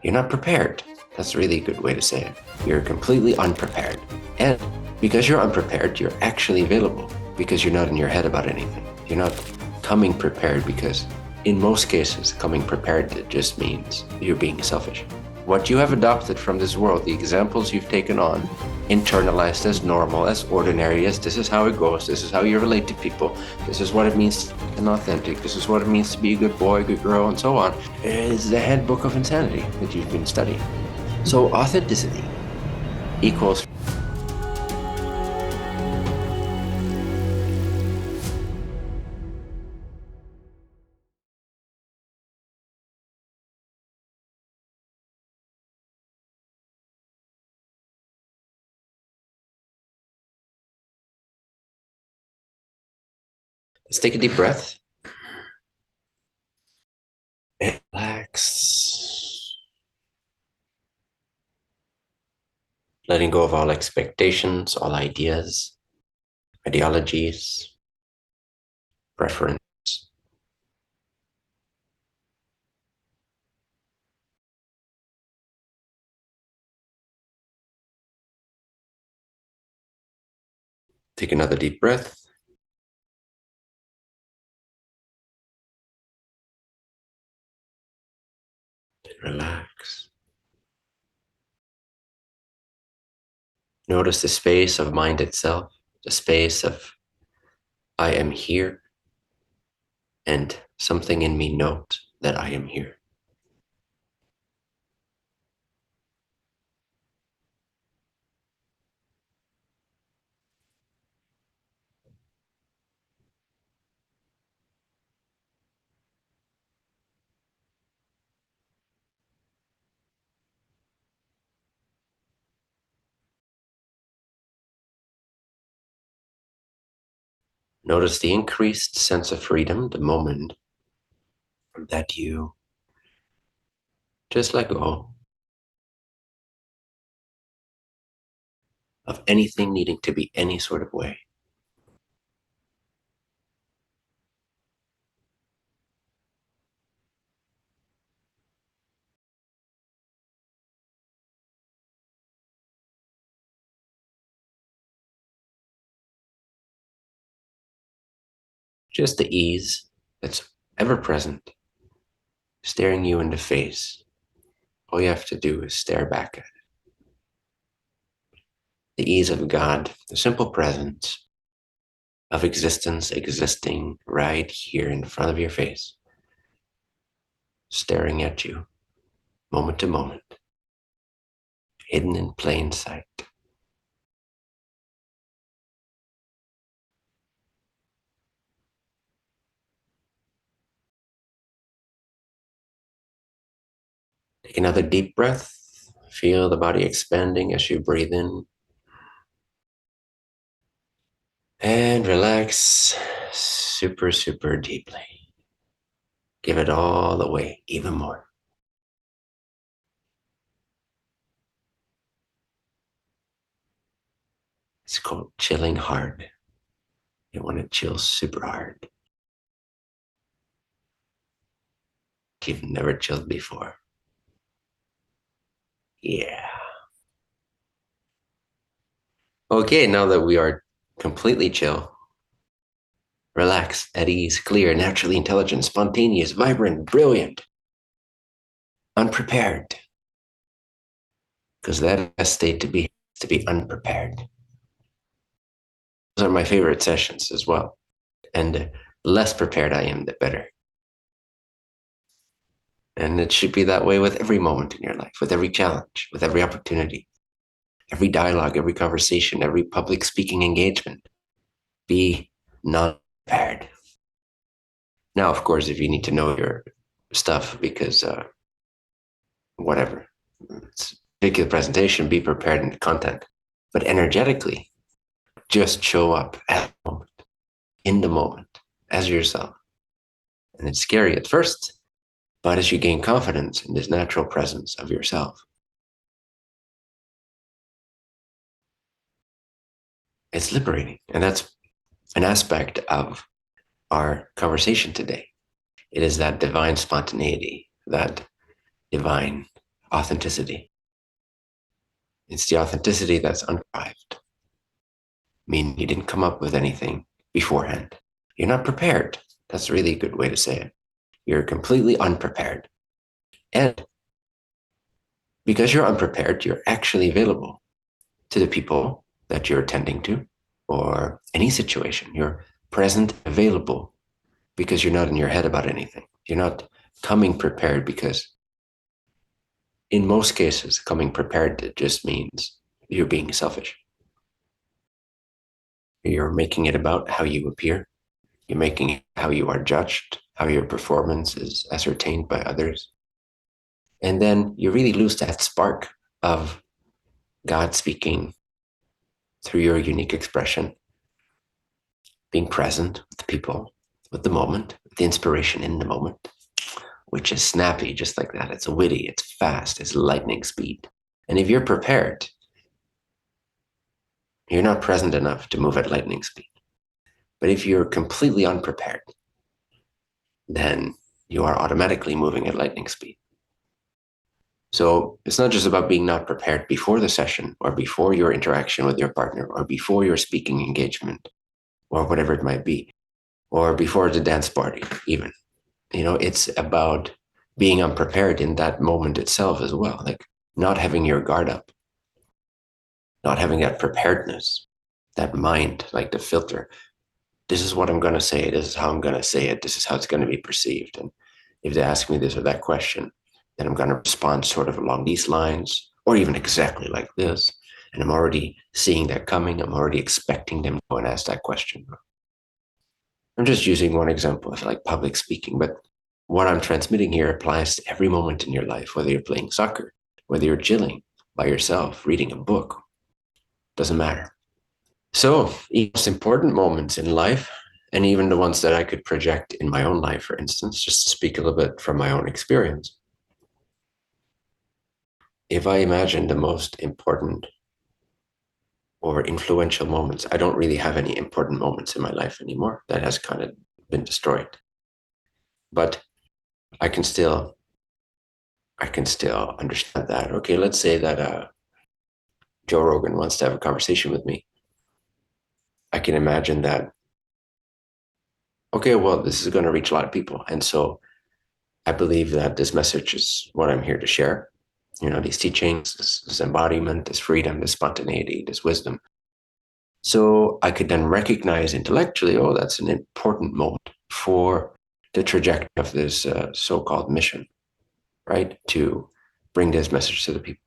You're not prepared. That's really a good way to say it. You're completely unprepared. And because you're unprepared, you're actually available because you're not in your head about anything. You're not coming prepared because in most cases, coming prepared just means you're being selfish. What you have adopted from this world, the examples you've taken on, internalized as normal, as ordinary, as this is how it goes, this is how you relate to people, this is what it means to be authentic, this is what it means to be a good boy, good girl, and so on, is the handbook of insanity that you've been studying. So authenticity equals let's take a deep breath. And relax. Letting go of all expectations, all ideas, ideologies, preference. Take another deep breath. And relax. Notice the space of mind itself, the space of I am here, and something in me knows that I am here. Notice the increased sense of freedom the moment that you just let go of anything needing to be any sort of way. Just the ease that's ever present, staring you in the face. All you have to do is stare back at it. The ease of God, the simple presence of existence existing right here in front of your face, staring at you moment to moment, hidden in plain sight. Take another deep breath. Feel the body expanding as you breathe in. And relax super, super deeply. Give it all away, even more. It's called chilling hard. You want to chill super hard. You've never chilled before. Yeah. Okay, now that we are completely chill, relaxed, at ease, clear, naturally intelligent, spontaneous, vibrant, brilliant, unprepared. Because that state to be unprepared. Those are my favorite sessions as well. And the less prepared I am, the better. And it should be that way with every moment in your life, with every challenge, with every opportunity, every dialogue, every conversation, every public speaking engagement. Be not prepared. Now, of course, if you need to know your stuff because whatever, it's a particular presentation, be prepared in the content. But energetically, just show up at the moment, in the moment, as yourself. And it's scary at first, but as you gain confidence in this natural presence of yourself, it's liberating. And that's an aspect of our conversation today. It is that divine spontaneity, that divine authenticity. It's the authenticity that's unarrived, meaning you didn't come up with anything beforehand. You're not prepared. That's a really good way to say it. You're completely unprepared. And because you're unprepared, you're actually available to the people that you're attending to or any situation. You're present, available because you're not in your head about anything. You're not coming prepared because in most cases, coming prepared it just means you're being selfish. You're making it about how you appear. You're making it how you are judged, how your performance is ascertained by others. And then you really lose that spark of God speaking through your unique expression, being present with the people, with the moment, with the inspiration in the moment, which is snappy, just like that. It's witty, it's fast, it's lightning speed. And if you're prepared, you're not present enough to move at lightning speed. But if you're completely unprepared, then you are automatically moving at lightning speed. So it's not just about being not prepared before the session or before your interaction with your partner or before your speaking engagement or whatever it might be, or before the dance party even. It's about being unprepared in that moment itself as well, like not having your guard up, not having that preparedness, that mind, like the filter. This is what I'm going to say. This is how I'm going to say it. This is how it's going to be perceived. And if they ask me this or that question, then I'm going to respond sort of along these lines or even exactly like this. And I'm already seeing that coming. I'm already expecting them to go and ask that question. I'm just using one example of like public speaking, but what I'm transmitting here applies to every moment in your life, whether you're playing soccer, whether you're chilling by yourself, reading a book, doesn't matter. So, the most important moments in life, and even the ones that I could project in my own life, for instance, just to speak a little bit from my own experience. If I imagine the most important or influential moments, I don't really have any important moments in my life anymore. That has kind of been destroyed. But I can still understand that. Okay, let's say that Joe Rogan wants to have a conversation with me. I can imagine that, okay, well, this is going to reach a lot of people. And so I believe that this message is what I'm here to share. These teachings, this embodiment, this freedom, this spontaneity, this wisdom. So I could then recognize intellectually, oh, that's an important moment for the trajectory of this so-called mission, right? To bring this message to the people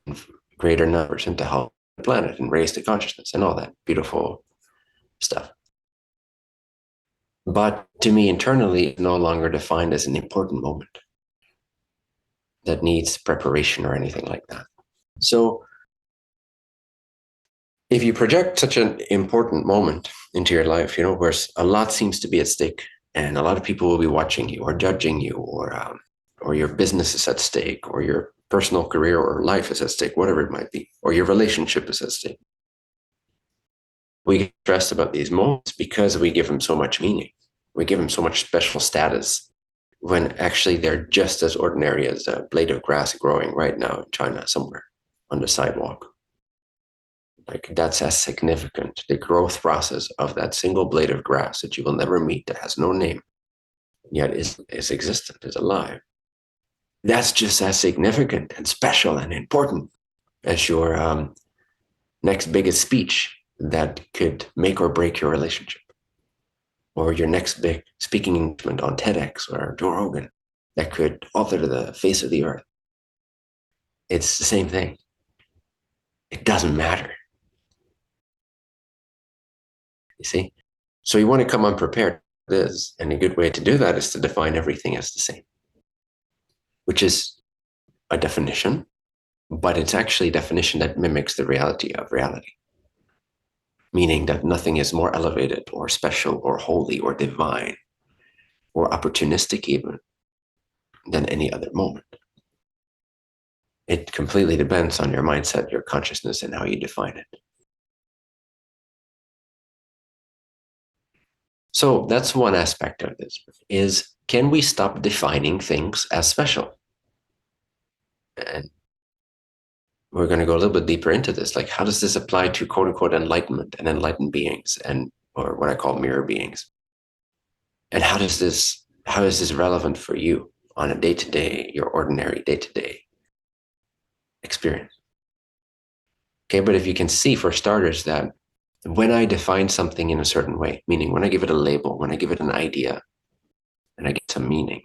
in greater numbers and to help the planet and raise the consciousness and all that beautiful stuff. But to me, internally, it's no longer defined as an important moment that needs preparation or anything like that. So if you project such an important moment into your life, where a lot seems to be at stake and a lot of people will be watching you or judging you or your business is at stake or your personal career or life is at stake, whatever it might be, or your relationship is at stake. We get stressed about these moments because we give them so much meaning. We give them so much special status when actually they're just as ordinary as a blade of grass growing right now in China somewhere on the sidewalk. Like that's as significant, the growth process of that single blade of grass that you will never meet, that has no name, yet is existent, is alive. That's just as significant and special and important as your next biggest speech that could make or break your relationship, or your next big speaking engagement on TEDx or Joe Rogan that could alter the face of the earth. It's the same thing. It doesn't matter. You see? So you want to come unprepared. And a good way to do that is to define everything as the same, which is a definition, but it's actually a definition that mimics the reality of reality, meaning that nothing is more elevated or special or holy or divine or opportunistic even than any other moment. It completely depends on your mindset, your consciousness, and how you define it. So that's one aspect of this, is can we stop defining things as special? we're going to go a little bit deeper into this. Like, how does this apply to quote unquote enlightenment and enlightened beings, and or what I call mirror beings? And how is this relevant for you on a day-to-day, your ordinary day-to-day experience? Okay, but if you can see, for starters, that when I define something in a certain way, meaning when I give it a label, when I give it an idea, and I get some meaning,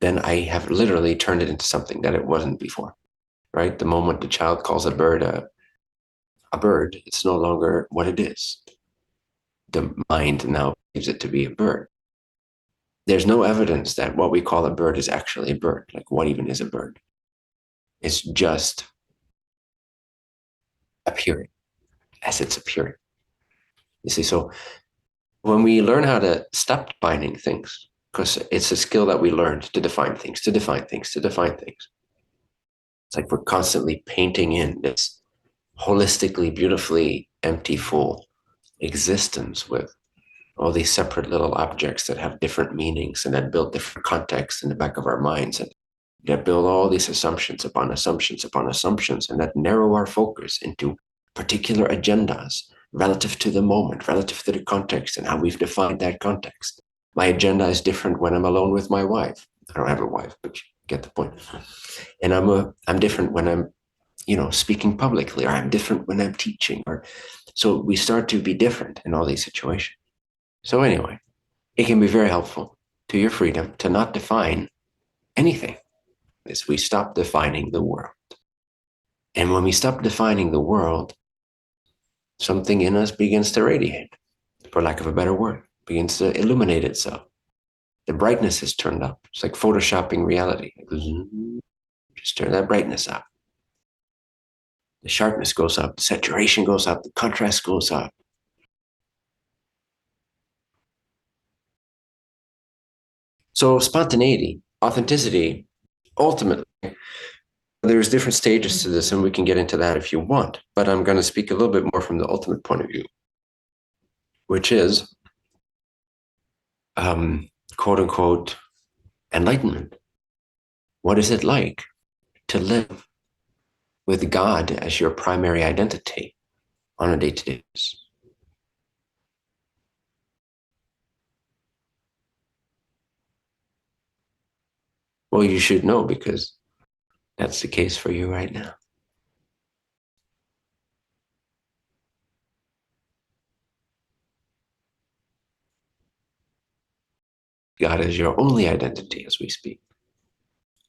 then I have literally turned it into something that it wasn't before, right? The moment the child calls a bird a bird, it's no longer what it is. The mind now believes it to be a bird. There's no evidence that what we call a bird is actually a bird. Like, what even is a bird? It's just appearing as it's appearing. You see, so when we learn how to stop defining things, because it's a skill that we learned to define things, to define things, to define things. It's like we're constantly painting in this holistically, beautifully empty, full existence with all these separate little objects that have different meanings and that build different contexts in the back of our minds, and that build all these assumptions upon assumptions upon assumptions, and that narrow our focus into particular agendas relative to the moment, relative to the context and how we've defined that context. My agenda is different when I'm alone with my wife. I don't have a wife, but you get the point. And I'm different when I'm, speaking publicly, or I'm different when I'm teaching, or so we start to be different in all these situations. So anyway, it can be very helpful to your freedom to not define anything as we stop defining the world. And when we stop defining the world, something in us begins to radiate, for lack of a better word, begins to illuminate itself. The brightness is turned up. It's like photoshopping reality. Just turn that brightness up. The sharpness goes up, the saturation goes up, the contrast goes up. So spontaneity, authenticity, ultimately, there's different stages to this, and we can get into that if you want. But I'm going to speak a little bit more from the ultimate point of view, which is, quote unquote, enlightenment. What is it like to live with God as your primary identity on a day-to-day basis? Well, you should know, because that's the case for you right now. God is your only identity as we speak,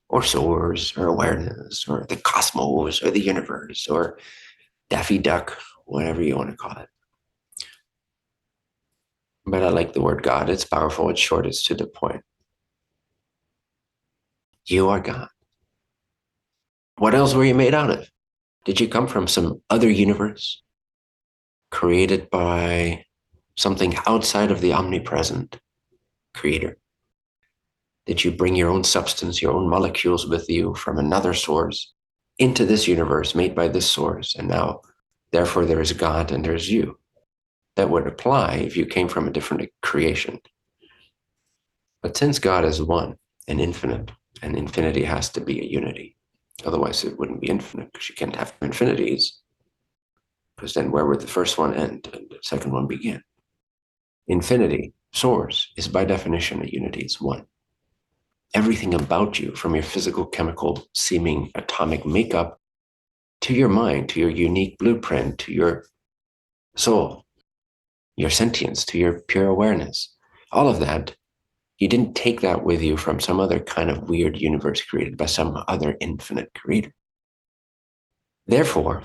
or source, or awareness, or the cosmos, or the universe, or Daffy Duck, whatever you want to call it. But I like the word God. It's powerful, it's short, it's to the point. You are God. What else were you made out of? Did you come from some other universe created by something outside of the omnipresent creator? Did you bring your own substance, your own molecules with you from another source into this universe made by this source? And now, therefore, there is God and there's you. That would apply if you came from a different creation. But since God is one and infinite, and infinity has to be a unity, otherwise it wouldn't be infinite, because you can't have infinities, because then where would the first one end and the second one begin? Infinity, source, is by definition a unity. It's one. Everything about you, from your physical, chemical, seeming atomic makeup, to your mind, to your unique blueprint, to your soul, your sentience, to your pure awareness, all of that, you didn't take that with you from some other kind of weird universe created by some other infinite creator. Therefore,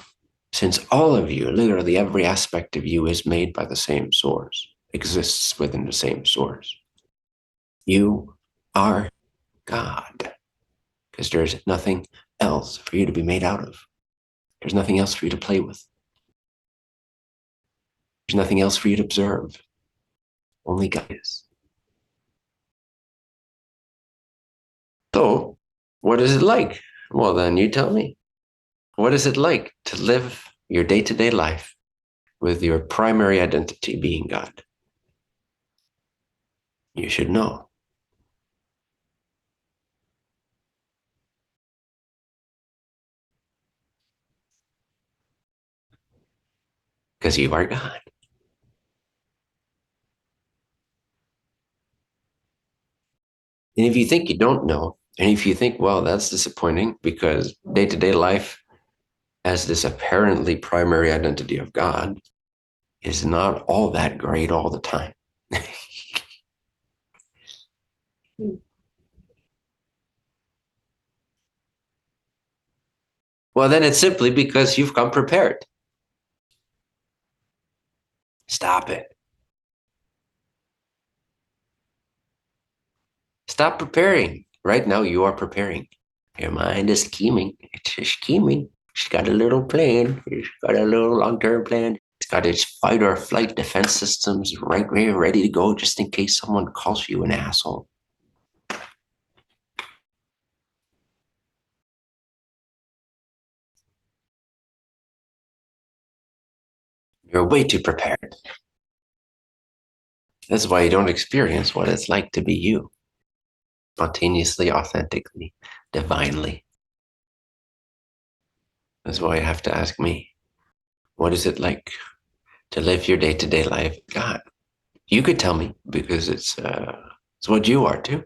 since all of you, literally every aspect of you, is made by the same source, exists within the same source, you are God, because there's nothing else for you to be made out of. There's nothing else for you to play with. There's nothing else for you to observe. Only God is. So, what is it like? Well, then you tell me. What is it like to live your day-to-day life with your primary identity being God? You should know. because you are God. And if you think you don't know, and if you think, well, that's disappointing because day to day life as this apparently primary identity of God is not all that great all the time. Well, then it's simply because you've come prepared. Stop it. Stop preparing. Right now, you are preparing. Your mind is scheming. It's just scheming. It's got a little plan. It's got a little long-term plan. It's got its fight or flight defense systems right there, ready to go, just in case someone calls you an asshole. You're way too prepared. That's why you don't experience what it's like to be you, spontaneously, authentically, divinely. That's why you have to ask me, what is it like to live your day-to-day life? God, you could tell me because it's what you are too.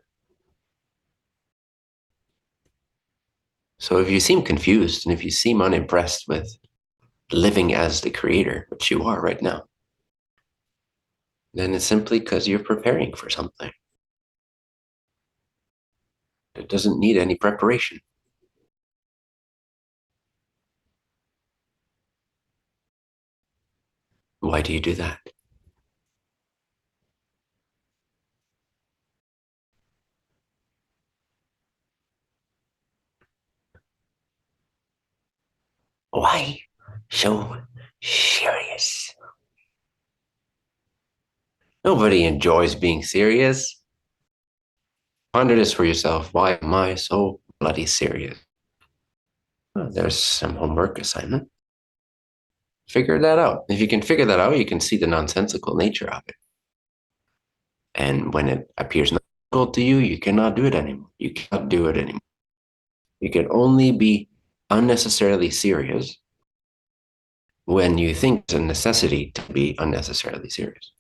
So if you seem confused and if you seem unimpressed with living as the creator, which you are right now, then it's simply because you're preparing for something. It doesn't need any preparation. Why do you do that? Why so serious? Nobody enjoys being serious. Ponder this for yourself. Why am I so bloody serious? Well, there's some homework assignment. Figure that out. If you can figure that out, you can see the nonsensical nature of it. And when it appears nonsensical to you, you cannot do it anymore. You cannot do it anymore. You can only be unnecessarily serious when you think it's a necessity to be unnecessarily serious.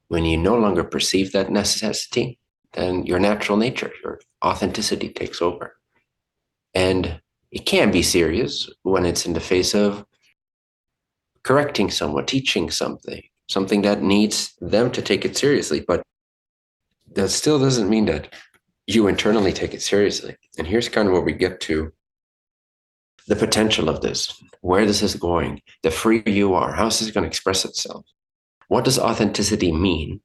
When you no longer perceive that necessity, then your natural nature, your authenticity takes over. And it can be serious when it's in the face of correcting someone, teaching something, something that needs them to take it seriously. But that still doesn't mean that you internally take it seriously. And here's kind of where we get to the potential of this, where this is going, the freer you are, how is this going to express itself? What does authenticity mean?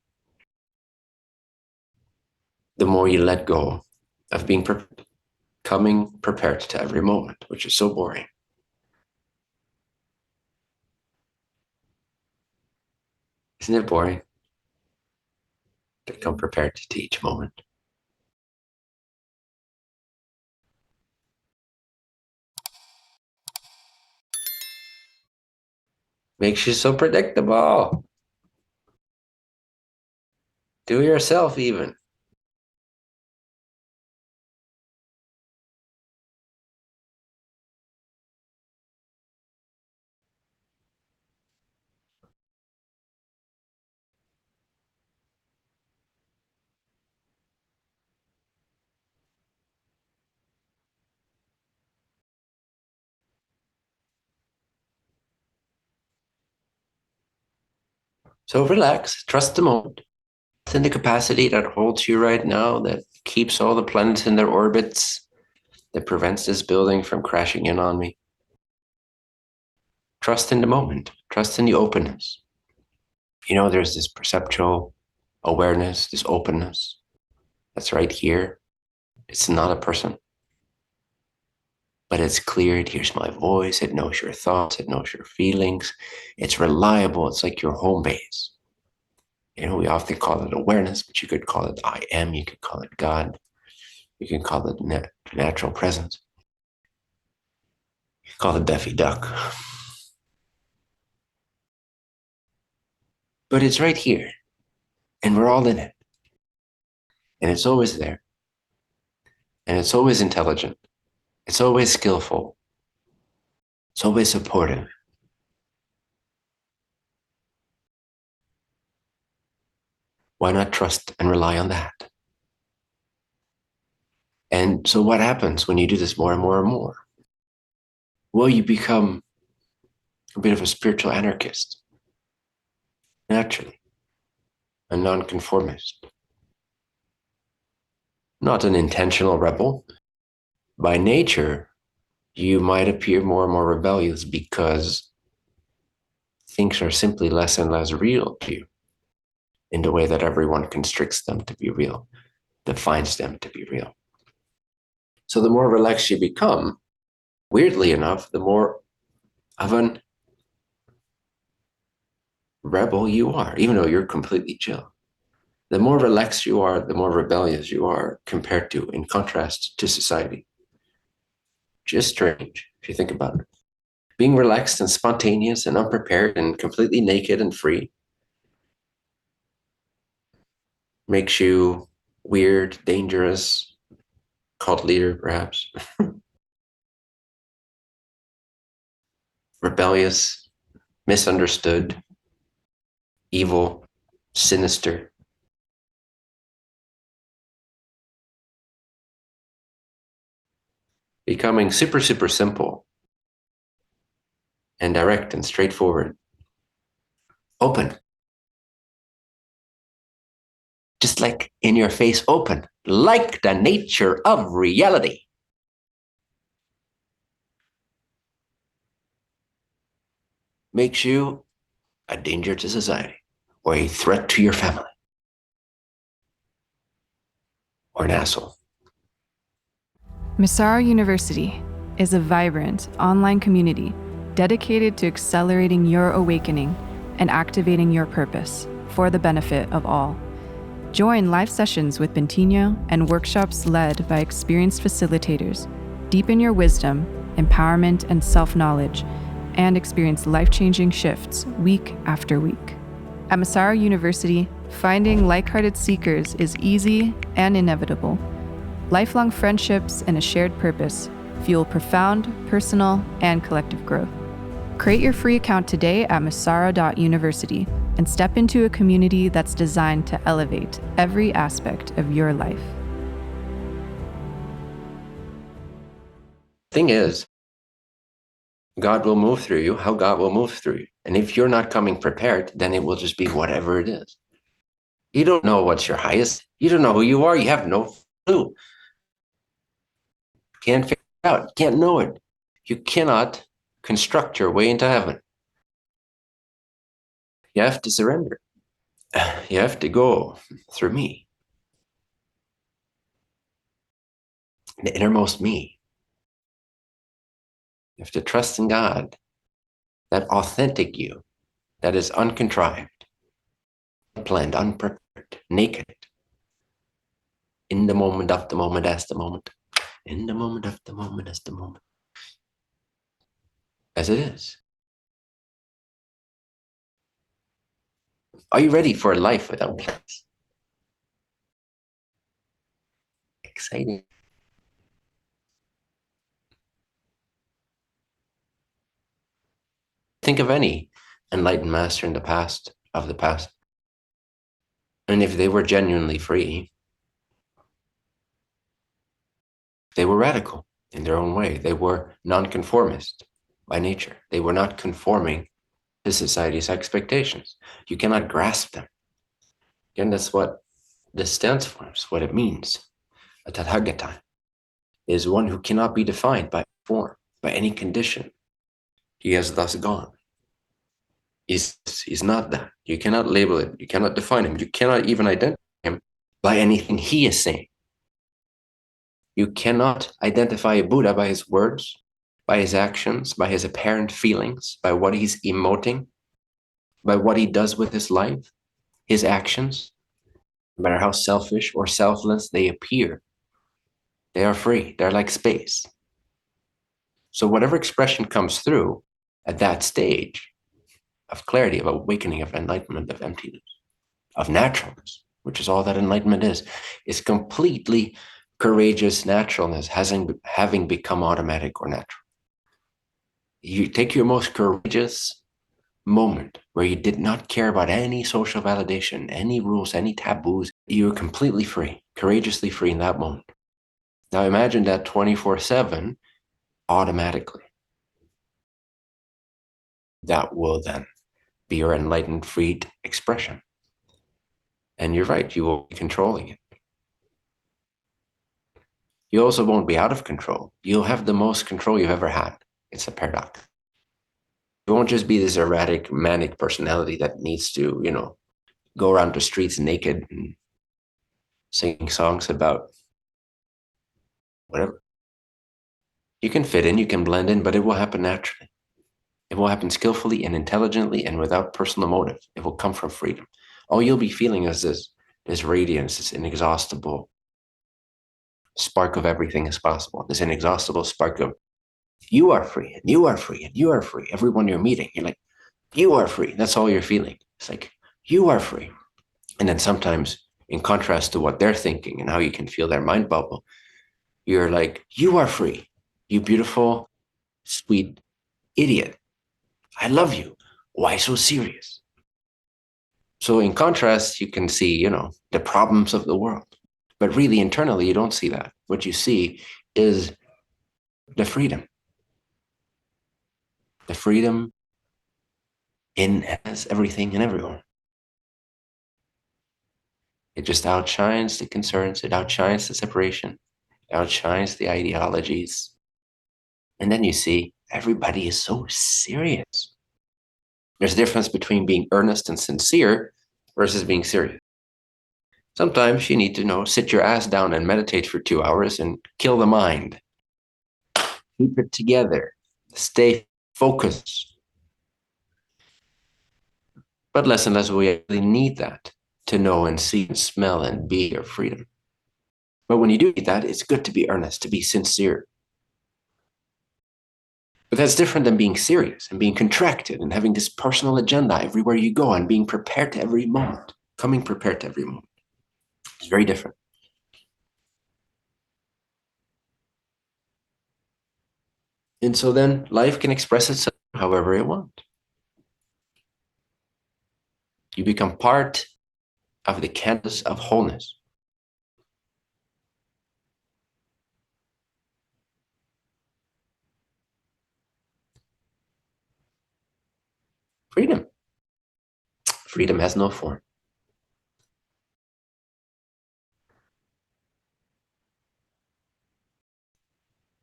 The more you let go of being coming prepared to every moment, which is so boring. Isn't it boring to come prepared to each moment? Makes you so predictable. Do yourself even. So relax, trust the moment. In the capacity that holds you right now, that keeps all the planets in their orbits, that prevents this building from crashing in on me. Trust in the moment, trust in the openness. You know, there's this perceptual awareness, this openness that's right here. It's not a person, but it's clear. It hears my voice. It knows your thoughts. It knows your feelings. It's reliable. It's like your home base. You know, we often call it awareness, but you could call it I am. You could call it God. You can call it natural presence. You can call it Daffy Duck. But it's right here, and we're all in it. And it's always there. And it's always intelligent. It's always skillful. It's always supportive. Why not trust and rely on that? And so what happens when you do this more and more and more? Well, you become a bit of a spiritual anarchist, naturally, a nonconformist, not an intentional rebel. By nature, you might appear more and more rebellious because things are simply less and less real to you in the way that everyone constricts them to be real, defines them to be real. So the more relaxed you become, weirdly enough, the more of an rebel you are, even though you're completely chill. The more relaxed you are, the more rebellious you are compared to, in contrast to society. Just strange if you think about it. Being relaxed and spontaneous and unprepared and completely naked and free makes you weird, dangerous, cult leader, perhaps, rebellious, misunderstood, evil, sinister. Becoming super, super simple and direct and straightforward. Open. Just like in your face, open, like the nature of reality. Makes you a danger to society, or a threat to your family, or an asshole. Massaro University is a vibrant online community dedicated to accelerating your awakening and activating your purpose for the benefit of all. Join live sessions with Bentinho and workshops led by experienced facilitators. Deepen your wisdom, empowerment, and self-knowledge, and experience life-changing shifts week after week. At Massaro University, finding like-hearted seekers is easy and inevitable. Lifelong friendships and a shared purpose fuel profound personal and collective growth. Create your free account today at massaro.university and step into a community that's designed to elevate every aspect of your life. Thing is, God will move through you, how God will move through you. And if you're not coming prepared, then it will just be whatever it is. You don't know what's your highest. You don't know who you are. You have no clue. Can't figure it out. Can't know it. You cannot construct your way into heaven. You have to surrender. You have to go through me. The innermost me. You have to trust in God, that authentic you, that is uncontrived, unplanned, unprepared, naked, in the moment, of the moment, as the moment, in the moment, of the moment, as the moment, as it is. Are you ready for a life without plans? Exciting. Think of any enlightened master in the past, of the past. And if they were genuinely free, they were radical in their own way. They were nonconformist by nature. They were not conforming to society's expectations. You cannot grasp them. Again, that's what this stands for, it's what it means. A Tathagata is one who cannot be defined by form, by any condition. He has thus gone. He's not that. You cannot label it. You cannot define him. You cannot even identify him by anything he is saying. You cannot identify a Buddha by his words, by his actions, by his apparent feelings, by what he's emoting, by what he does with his life, his actions, no matter how selfish or selfless they appear. They are free. They're like space. So whatever expression comes through at that stage of clarity, of awakening, of enlightenment, of emptiness, of naturalness, which is all that enlightenment is completely courageous naturalness, having become automatic or natural. You take your most courageous moment where you did not care about any social validation, any rules, any taboos. You were completely free, courageously free in that moment. Now imagine that 24/7 automatically. That will then be your enlightened, freed expression. And you're right, you will be controlling it. You also won't be out of control. You'll have the most control you've ever had. It's a paradox. You won't just be this erratic, manic personality that needs to, go around the streets naked and sing songs about whatever. You can fit in, you can blend in, but it will happen naturally. It will happen skillfully and intelligently and without personal motive. It will come from freedom. All you'll be feeling is this radiance, this inexhaustible spark of everything is possible, this inexhaustible spark of you are free, and you are free, and you are free. Everyone you're meeting, you're like, you are free. That's all you're feeling. It's like, you are free. And then sometimes, in contrast to what they're thinking and how you can feel their mind bubble, you're like, you are free. You beautiful, sweet idiot. I love you. Why so serious? So in contrast, you can see, the problems of the world. But really, internally, you don't see that. What you see is the freedom. The freedom in as everything and everyone. It just outshines the concerns. It outshines the separation. It outshines the ideologies. And then you see everybody is so serious. There's a difference between being earnest and sincere versus being serious. Sometimes you need to sit your ass down and meditate for 2 hours and kill the mind. Keep it together. Stay focused. But less and less we really need that to know and see and smell and be your freedom. But when you do need that, it's good to be earnest, to be sincere. But that's different than being serious and being contracted and having this personal agenda everywhere you go and being prepared to every moment, coming prepared to every moment. It's very different. And so then life can express itself however it wants. You become part of the canvas of wholeness. Freedom. Freedom has no form.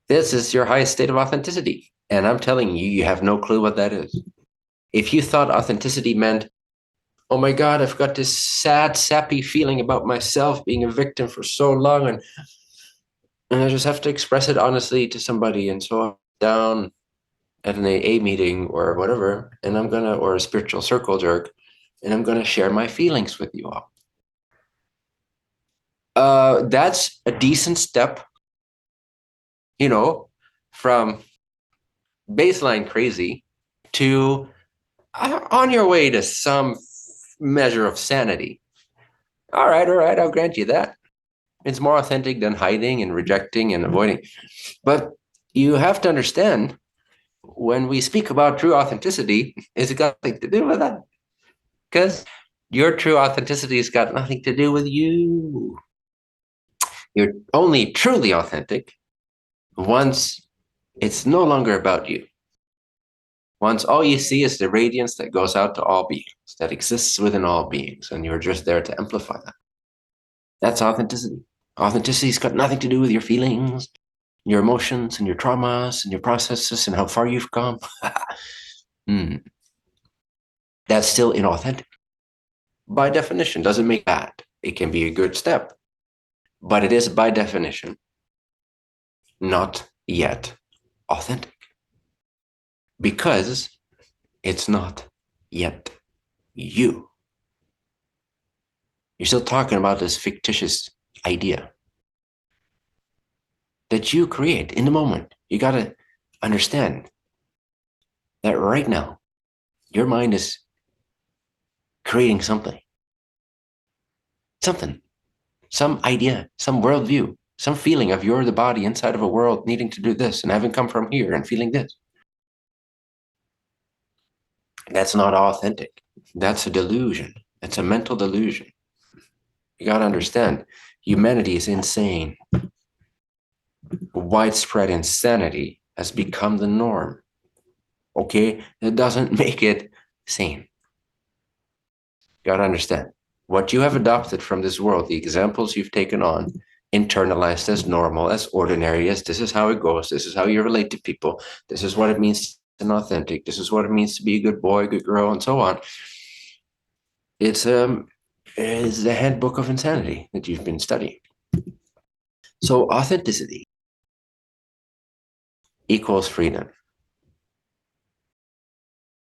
This is your highest state of authenticity. And I'm telling you, you have no clue what that is. If you thought authenticity meant, oh my God, I've got this sad, sappy feeling about myself being a victim for so long, and I just have to express it honestly to somebody, and so I'm down at an AA meeting or whatever, and or a spiritual circle jerk, and I'm gonna share my feelings with you all. That's a decent step, from baseline crazy to on your way to some measure of sanity. All right, I'll grant you that. It's more authentic than hiding and rejecting and avoiding. But you have to understand, when we speak about true authenticity, it's got nothing to do with that. Because your true authenticity has got nothing to do with you. You're only truly authentic once it's no longer about you. Once all you see is the radiance that goes out to all beings, that exists within all beings, and you're just there to amplify that. That's authenticity. Authenticity's got nothing to do with your feelings, your emotions, and your traumas, and your processes, and how far you've come. That's still inauthentic. By definition, doesn't make bad. It can be a good step. But it is, by definition, not yet authentic. Because it's not yet you. You're still talking about this fictitious idea that you create in the moment. You got to understand that right now, your mind is creating something, some idea, some worldview, some feeling of you're the body inside of a world needing to do this and having come from here and feeling this. That's not authentic. That's a delusion. It's a mental delusion. You got to understand, humanity is insane. Widespread insanity has become the norm. Okay? It doesn't make it sane. You got to understand, what you have adopted from this world, the examples you've taken on, internalized as normal, as ordinary, as this is how it goes, this is how you relate to people, this is what it means to be authentic, this is what it means to be a good boy, good girl, and so on. It's the handbook of insanity that you've been studying. So authenticity equals freedom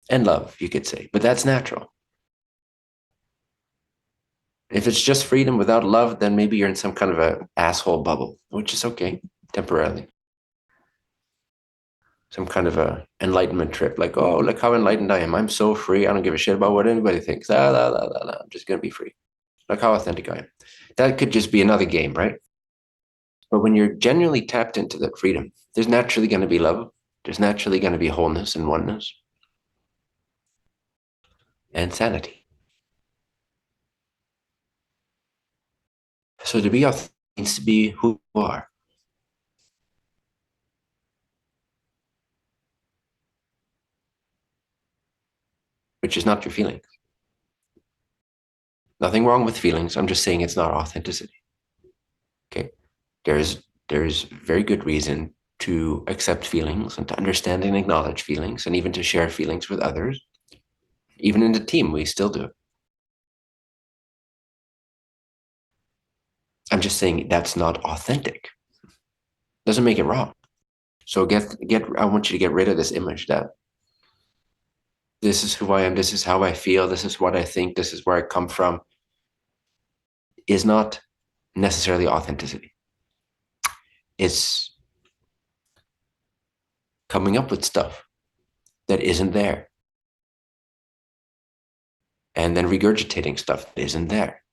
and love, you could say, but that's natural. If it's just freedom without love, then maybe you're in some kind of an asshole bubble, which is okay, temporarily. Some kind of a enlightenment trip, like, oh, look how enlightened I am. I'm so free. I don't give a shit about what anybody thinks. I'm just going to be free. Look how authentic I am. That could just be another game, right? But when you're genuinely tapped into that freedom, there's naturally going to be love. There's naturally going to be wholeness and oneness and sanity. So to be authentic means to be who you are. Which is not your feelings. Nothing wrong with feelings. I'm just saying it's not authenticity. Okay. There's very good reason to accept feelings and to understand and acknowledge feelings and even to share feelings with others. Even in the team, we still do it. I'm just saying that's not authentic. Doesn't make it wrong. So I want you to get rid of this image that this is who I am, this is how I feel, this is what I think, this is where I come from, is not necessarily authenticity. It's coming up with stuff that isn't there and then regurgitating stuff that isn't there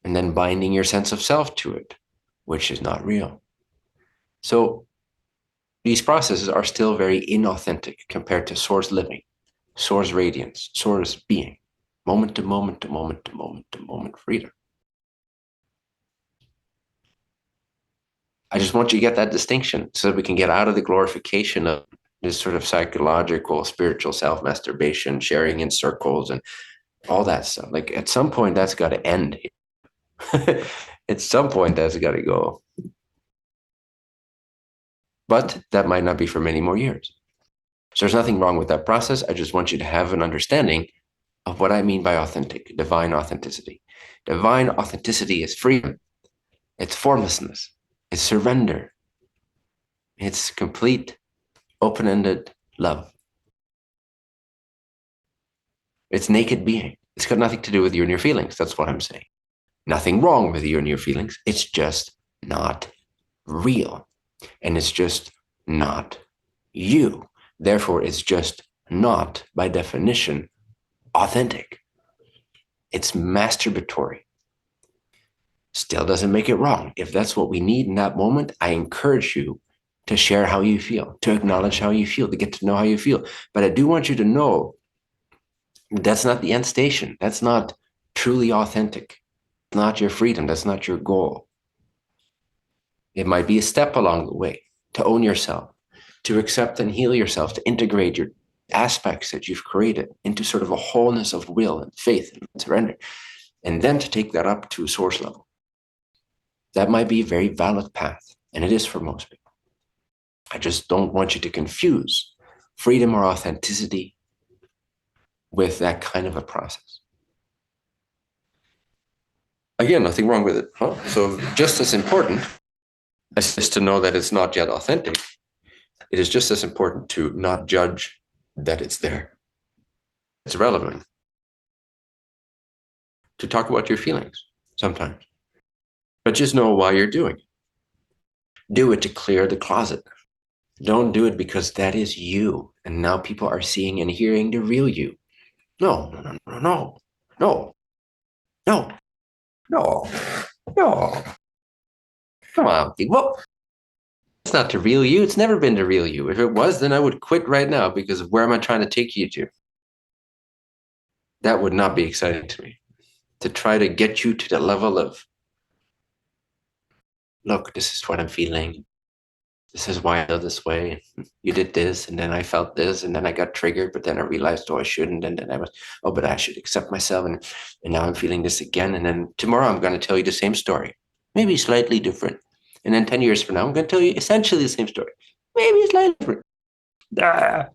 and then binding your sense of self to it, which is not real. So these processes are still very inauthentic compared to source living, source radiance, source being, moment to moment to moment to moment to moment freedom. I just want you to get that distinction so that we can get out of the glorification of this sort of psychological, spiritual self-masturbation, sharing in circles and all that stuff. Like at some point, that's got to end. At some point, that's got to go. But that might not be for many more years. So there's nothing wrong with that process. I just want you to have an understanding of what I mean by authentic, divine authenticity. Divine authenticity is freedom. It's formlessness. It's surrender. It's complete, open-ended love. It's naked being. It's got nothing to do with you and your feelings. That's what I'm saying. Nothing wrong with you and your feelings. It's just not real. And it's just not you. Therefore, it's just not, by definition, authentic. It's masturbatory. Still doesn't make it wrong. If that's what we need in that moment, I encourage you to share how you feel, to acknowledge how you feel, to get to know how you feel. But I do want you to know that's not the end station. That's not truly authentic. It's not your freedom. That's not your goal. It might be a step along the way to own yourself, to accept and heal yourself, to integrate your aspects that you've created into sort of a wholeness of will and faith and surrender, and then to take that up to a source level. That might be a very valid path, and it is for most people. I just don't want you to confuse freedom or authenticity with that kind of a process. Again, nothing wrong with it. Huh? So just as important as just to know that it's not yet authentic, it is just as important to not judge that it's there. It's relevant to talk about your feelings sometimes, but just know why you're doing it. Do it to clear the closet. Don't do it because that is you, and now people are seeing and hearing the real you. No, no, no, no, no, no, no, no. Come on, people. It's not the real you. It's never been the real you. If it was, then I would quit right now because of where am I trying to take you to? That would not be exciting to me. To try to get you to the level of, look, this is what I'm feeling. This is why I feel this way. You did this, and then I felt this, and then I got triggered, but then I realized, oh, I shouldn't, and then I was, oh, but I should accept myself, and now I'm feeling this again, and then tomorrow I'm going to tell you the same story, maybe slightly different, and then 10 years from now I'm going to tell you essentially the same story, maybe slightly different. Ah,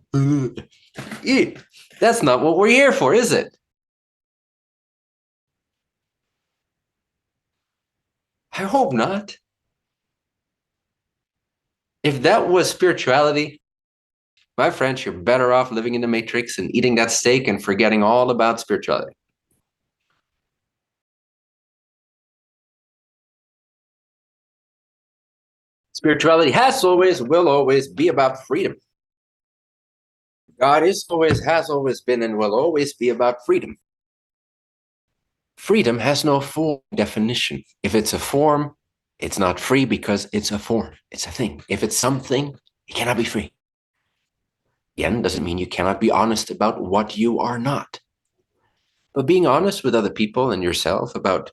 that's not what we're here for, is it? I hope not. If that was spirituality, my friends, you're better off living in the Matrix and eating that steak and forgetting all about spirituality. Spirituality has always, will always be about freedom. God is always, has always been, and will always be about freedom. Freedom has no form definition. If it's a form, it's not free because it's a form. It's a thing. If it's something, it cannot be free. Again, doesn't mean you cannot be honest about what you are not. But being honest with other people and yourself about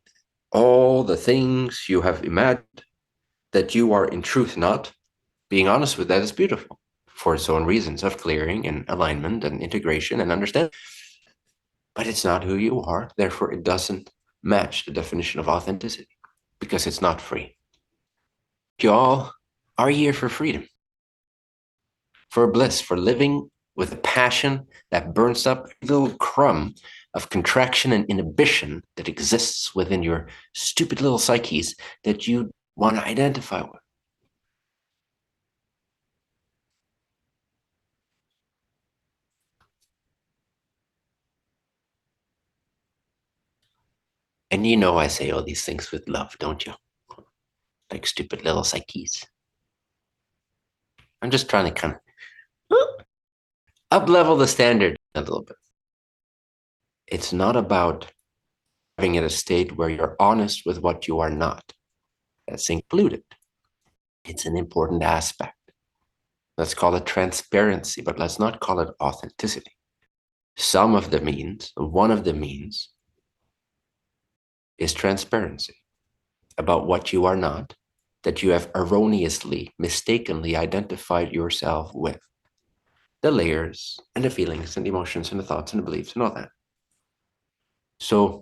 all the things you have imagined that you are in truth not, being honest with that is beautiful for its own reasons of clearing and alignment and integration and understanding. But it's not who you are. Therefore, it doesn't match the definition of authenticity because it's not free. You all are here for freedom, for bliss, for living with a passion that burns up a little crumb of contraction and inhibition that exists within your stupid little psyches that you want to identify with. And you know I say all these things with love, don't you? Like stupid little psyches. I'm just trying to kind of up-level the standard a little bit. It's not about having at a state where you're honest with what you are not. That's included. It's an important aspect. Let's call it transparency, but let's not call it authenticity. One of the means is transparency about what you are not, that you have erroneously, mistakenly identified yourself with. The layers and the feelings and the emotions and the thoughts and the beliefs and all that. So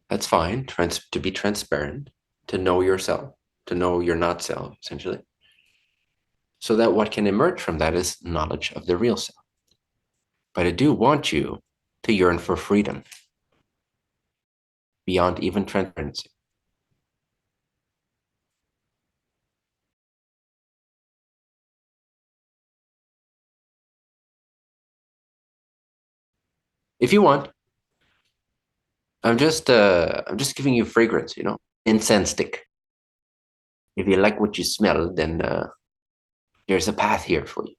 that's fine, to be transparent, to know yourself, to know your not self, essentially. So that what can emerge from that is knowledge of the real self. But I do want you to yearn for freedom beyond even transparency. If you want, I'm just giving you fragrance, incense stick. If you like what you smell, then there's a path here for you.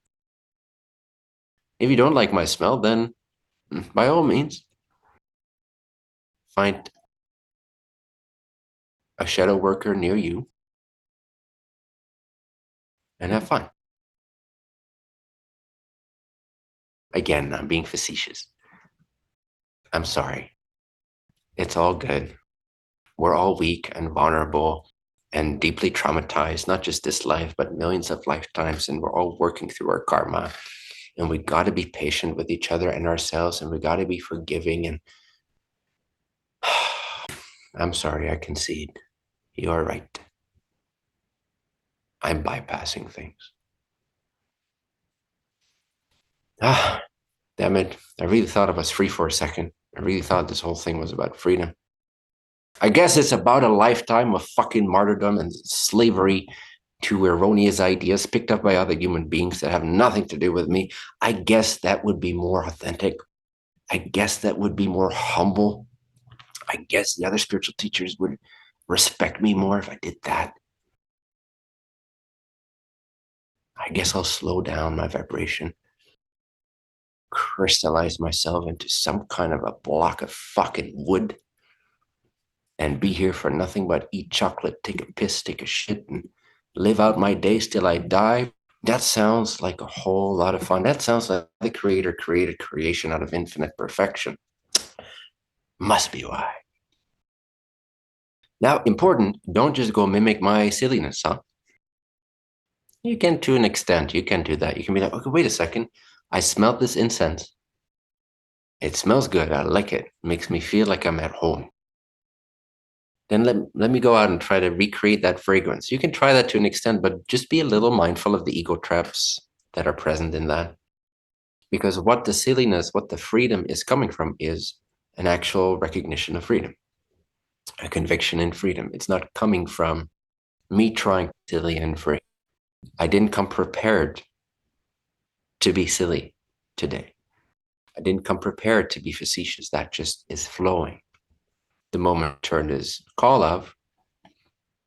If you don't like my smell, then by all means, find a shadow worker near you and have fun. Again, I'm being facetious. I'm sorry. It's all good. We're all weak and vulnerable and deeply traumatized, not just this life, but millions of lifetimes. And we're all working through our karma. And we got to be patient with each other and ourselves. And we got to be forgiving. And I'm sorry, I concede. You are right. I'm bypassing things. Damn it. I really thought I was free for a second. I really thought this whole thing was about freedom. I guess it's about a lifetime of fucking martyrdom and slavery to erroneous ideas picked up by other human beings that have nothing to do with me. I guess that would be more authentic. I guess that would be more humble. I guess the other spiritual teachers would respect me more if I did that. I guess I'll slow down my vibration, crystallize myself into some kind of a block of fucking wood, and be here for nothing but eat chocolate, take a piss, take a shit, and live out my days till I die That sounds like a whole lot of fun. That sounds like the creator created creation out of infinite perfection. Must be why. Now, important, don't just go mimic my silliness, huh? You can, to an extent, you can do that. You can be like, okay, wait a second. I smelled this incense. It smells good. I like it. It makes me feel like I'm at home. Then let me go out and try to recreate that fragrance. You can try that to an extent, but just be a little mindful of the ego traps that are present in that. Because what the silliness, what the freedom is coming from is an actual recognition of freedom, a conviction in freedom. It's not coming from me trying to be silly and free. I didn't come prepared to be silly today. I didn't come prepared to be facetious. That just is flowing. The moment turned is call of,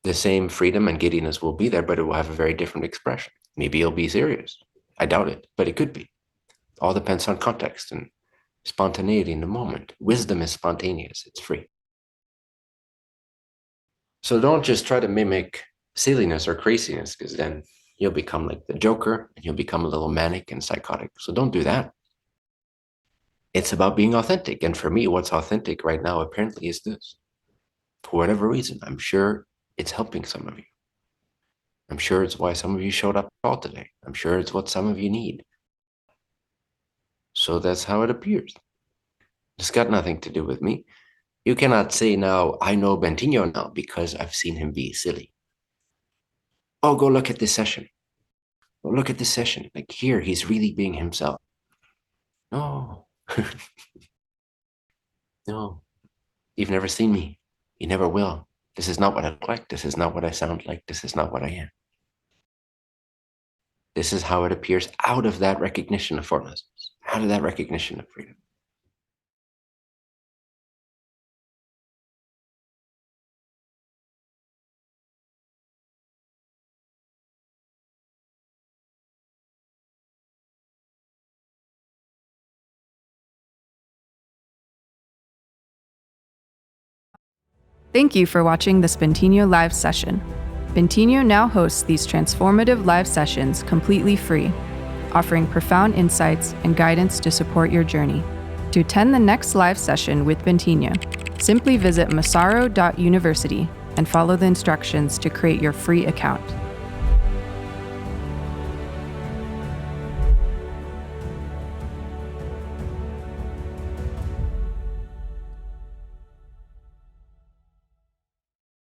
the same freedom and giddiness will be there, but it will have a very different expression. Maybe it'll be serious. I doubt it, but it could be. All depends on context and spontaneity in the moment. Wisdom is spontaneous, it's free. So don't just try to mimic silliness or craziness, because then you'll become like the Joker and you'll become a little manic and psychotic. So don't do that. It's about being authentic. And for me, what's authentic right now apparently is this. For whatever reason, I'm sure it's helping some of you. I'm sure it's why some of you showed up at all today. I'm sure it's what some of you need. So that's how it appears. It's got nothing to do with me. You cannot say now, I know Bentinho now because I've seen him be silly. Oh, go look at this session. Go look at this session. Like here, he's really being himself. No. No. You've never seen me. You never will. This is not what I look like. This is not what I sound like. This is not what I am. This is how it appears out of that recognition of formlessness, out of that recognition of freedom. Thank you for watching the Bentinho live session. Bentinho now hosts these transformative live sessions completely free, offering profound insights and guidance to support your journey. To attend the next live session with Bentinho, simply visit massaro.university and follow the instructions to create your free account.